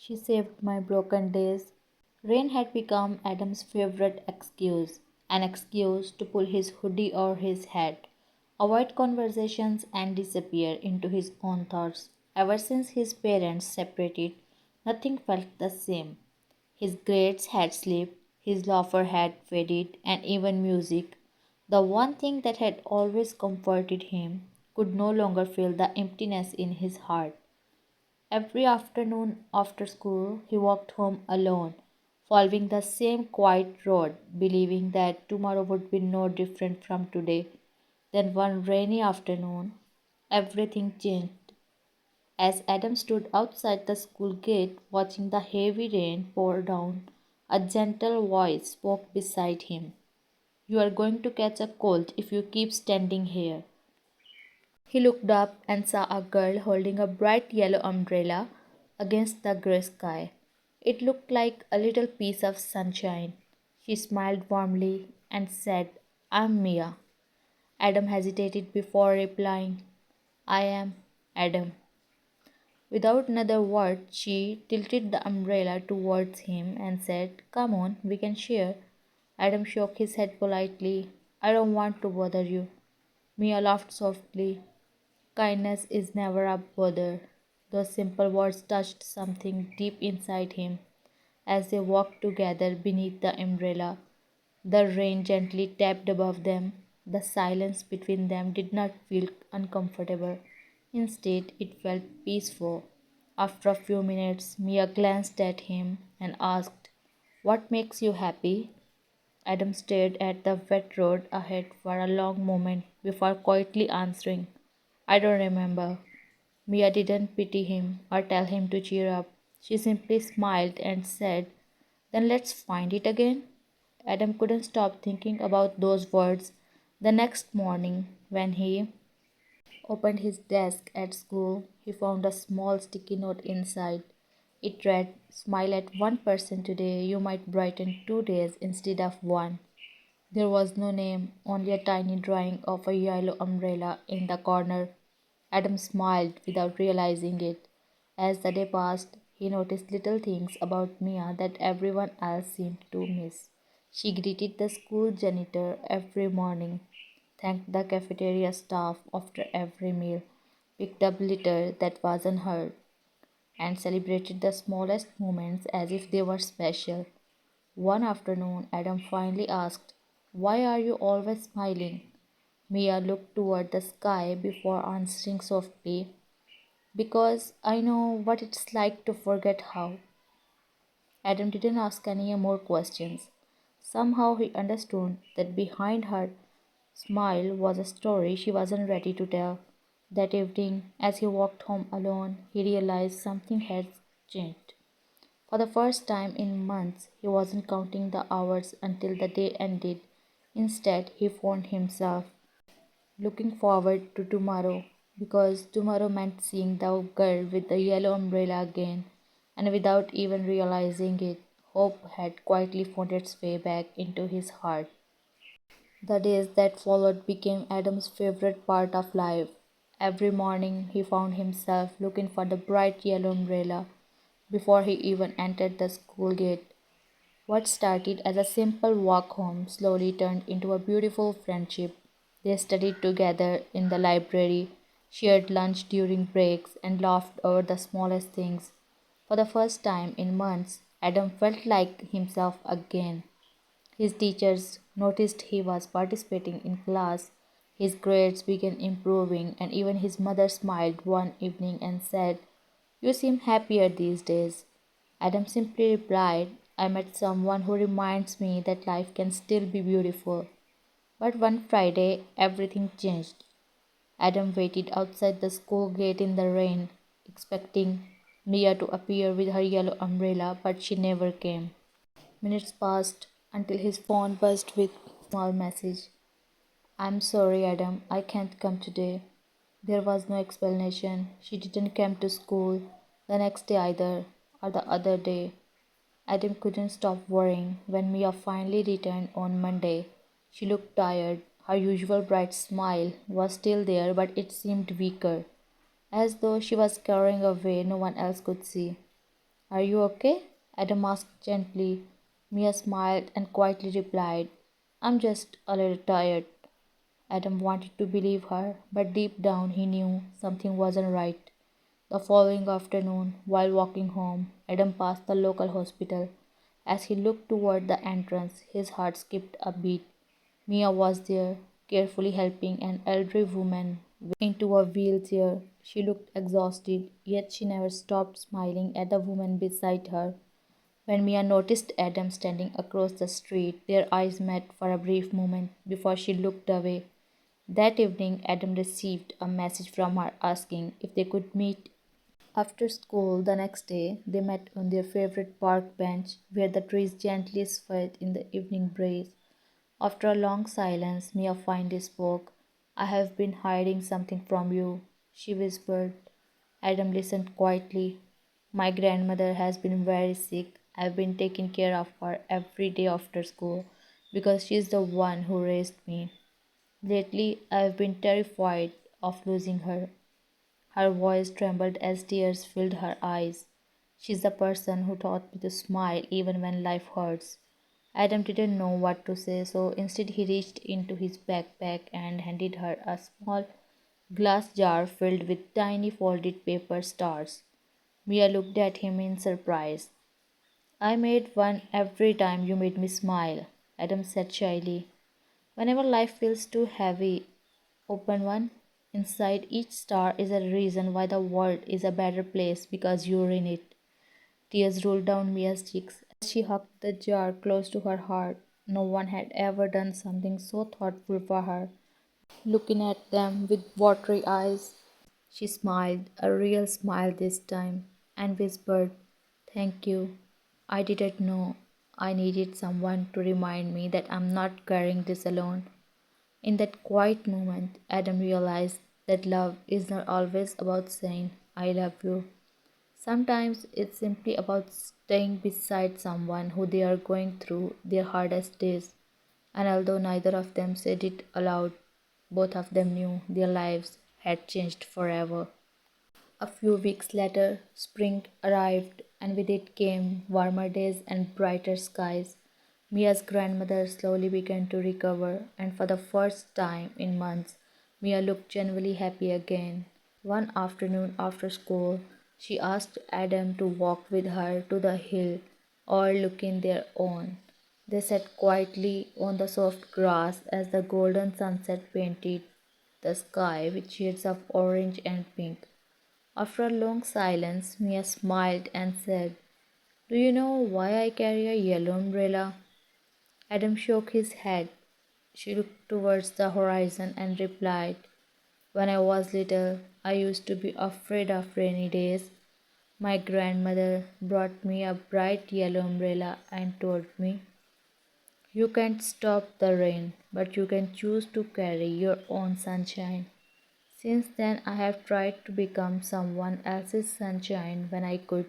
She saved my broken days. Rain had become Adam's favorite excuse, an excuse to pull his hoodie over his head, avoid conversations, and disappear into his own thoughts. Ever since his parents separated, nothing felt the same. His grades had slipped, his laughter had faded, and even music, the one thing that had always comforted him, could no longer fill the emptiness in his heart. Every afternoon after school, he walked home alone, following the same quiet road, believing that tomorrow would be no different from today. Then one rainy afternoon, everything changed. As Adam stood outside the school gate watching the heavy rain pour down, a gentle voice spoke beside him. "You are going to catch a cold if you keep standing here." He looked up and saw a girl holding a bright yellow umbrella against the grey sky. It looked like a little piece of sunshine. She smiled warmly and said, "I'm Mia." Adam hesitated before replying, "I am Adam." Without another word, she tilted the umbrella towards him and said, "Come on, we can share." Adam shook his head politely. "I don't want to bother you." Mia laughed softly. "Kindness is never a bother." Those simple words touched something deep inside him. As they walked together beneath the umbrella, the rain gently tapped above them. The silence between them did not feel uncomfortable. Instead, it felt peaceful. After a few minutes, Mia glanced at him and asked, "What makes you happy?" Adam stared at the wet road ahead for a long moment before quietly answering, "I don't remember." Mia didn't pity him or tell him to cheer up. She simply smiled and said, "Then let's find it again." Adam couldn't stop thinking about those words. The next morning, when he opened his desk at school, he found a small sticky note inside. It read, "Smile at 1% today, you might brighten 2 days instead of one." There was no name, only a tiny drawing of a yellow umbrella in the corner. Adam smiled without realizing it. As the day passed, he noticed little things about Mia that everyone else seemed to miss. She greeted the school janitor every morning, thanked the cafeteria staff after every meal, picked up litter that wasn't hers, and celebrated the smallest moments as if they were special. One afternoon, Adam finally asked, "Why are you always smiling?" Mia looked toward the sky before answering softly, "Because I know what it's like to forget how." Adam didn't ask any more questions. Somehow he understood that behind her smile was a story she wasn't ready to tell. That evening, as he walked home alone, he realized something had changed. For the first time in months, he wasn't counting the hours until the day ended. Instead, he found himself looking forward to tomorrow, because tomorrow meant seeing the girl with the yellow umbrella again, and without even realizing it, hope had quietly found its way back into his heart. The days that followed became Adam's favorite part of life. Every morning he found himself looking for the bright yellow umbrella before he even entered the school gate. What started as a simple walk home slowly turned into a beautiful friendship. They studied together in the library, shared lunch during breaks, and laughed over the smallest things. For the first time in months, Adam felt like himself again. His teachers noticed he was participating in class, his grades began improving, and even his mother smiled one evening and said, "You seem happier these days." Adam simply replied, "I met someone who reminds me that life can still be beautiful." But one Friday, everything changed. Adam waited outside the school gate in the rain, expecting Mia to appear with her yellow umbrella, but she never came. Minutes passed until his phone buzzed with a small message. "I'm sorry, Adam, I can't come today." There was no explanation. She didn't come to school the next day either, or the other day. Adam couldn't stop worrying. When Mia finally returned on Monday, she looked tired. Her usual bright smile was still there, but it seemed weaker, as though she was carrying a weight no one else could see. Are you okay? Adam asked gently. Mia smiled and quietly replied, I'm just a little tired. Adam wanted to believe her, but deep down he knew something wasn't right. The following afternoon, while walking home, Adam passed the local hospital. As he looked toward the entrance, his heart skipped a beat. Mia was there, carefully helping an elderly woman into a wheelchair. She looked exhausted, yet she never stopped smiling at the woman beside her. When Mia noticed Adam standing across the street, their eyes met for a brief moment before she looked away. That evening, Adam received a message from her asking if they could meet after school. The next day, they met on their favorite park bench where the trees gently swayed in the evening breeze. After a long silence, Mia finally spoke. I have been hiding something from you, she whispered. Adam listened quietly. My grandmother has been very sick. I've been taking care of her every day after school because she's the one who raised me. Lately, I've been terrified of losing her. Her voice trembled as tears filled her eyes. She's the person who taught me to smile even when life hurts. Adam didn't know what to say, so instead he reached into his backpack and handed her a small glass jar filled with tiny folded paper stars. Mia looked at him in surprise. I made one every time you made me smile, Adam said shyly. Whenever life feels too heavy, open one. Inside each star is a reason why the world is a better place because you're in it. Tears rolled down Mia's cheeks as she hugged the jar close to her heart. No one had ever done something so thoughtful for her. Looking at them with watery eyes, she smiled, a real smile this time, and whispered, Thank you. I didn't know. I needed someone to remind me that I'm not carrying this alone. In that quiet moment, Adam realized that love is not always about saying, I love you. Sometimes it's simply about staying beside someone who they are going through their hardest days. And although neither of them said it aloud, both of them knew their lives had changed forever. A few weeks later, spring arrived, and with it came warmer days and brighter skies. Mia's grandmother slowly began to recover, and for the first time in months, Mia looked genuinely happy again. One afternoon after school, she asked Adam to walk with her to the hill, all looking their own. They sat quietly on the soft grass as the golden sunset painted the sky with shades of orange and pink. After a long silence, Mia smiled and said, Do you know why I carry a yellow umbrella? Adam shook his head. She looked towards the horizon and replied, When I was little, I used to be afraid of rainy days. My grandmother brought me a bright yellow umbrella and told me, You can't stop the rain, but you can choose to carry your own sunshine. Since then, I have tried to become someone else's sunshine when I could.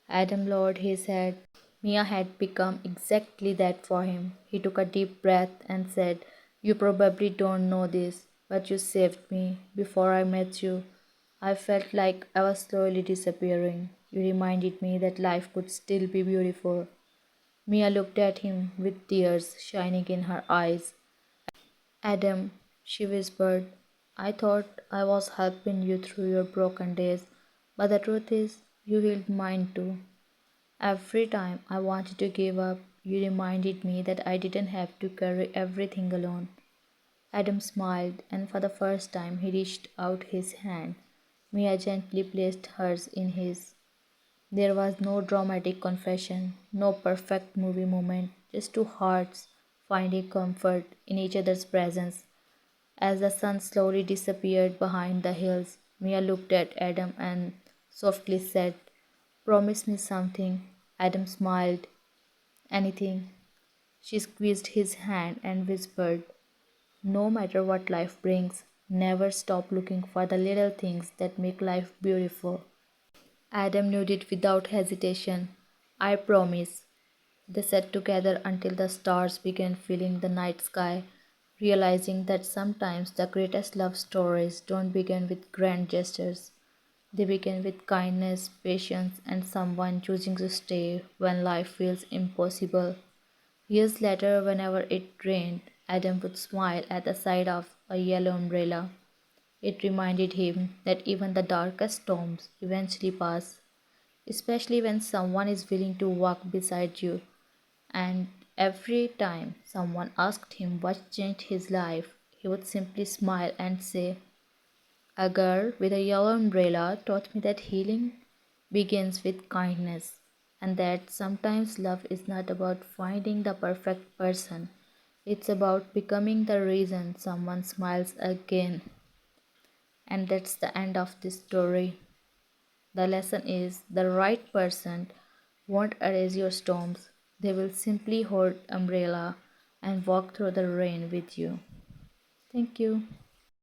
Adam lowered his head. Mia had become exactly that for him. He took a deep breath and said, You probably don't know this, but you saved me. Before I met you, I felt like I was slowly disappearing. You reminded me that life could still be beautiful. Mia looked at him with tears shining in her eyes. Adam, she whispered, I thought I was helping you through your broken days, but the truth is, you healed mine too. Every time I wanted to give up, you reminded me that I didn't have to carry everything alone. Adam smiled, and for the first time he reached out his hand. Mia gently placed hers in his. There was no dramatic confession, no perfect movie moment, just two hearts finding comfort in each other's presence. As the sun slowly disappeared behind the hills, Mia looked at Adam and softly said, Promise me something. Adam smiled. Anything. She squeezed his hand and whispered, No matter what life brings, never stop looking for the little things that make life beautiful. Adam nodded without hesitation. I promise. They sat together until the stars began filling the night sky, realizing that sometimes the greatest love stories don't begin with grand gestures. They begin with kindness, patience, and someone choosing to stay when life feels impossible. Years later, whenever it rained, Adam would smile at the sight of a yellow umbrella. It reminded him that even the darkest storms eventually pass, especially when someone is willing to walk beside you. And every time someone asked him what changed his life, he would simply smile and say, "A girl with a yellow umbrella taught me that healing begins with kindness, and that sometimes love is not about finding the perfect person, it's about becoming the reason someone smiles again." And that's the end of this story. The lesson is the right person won't erase your storms, they will simply hold umbrella and walk through the rain with you. Thank you.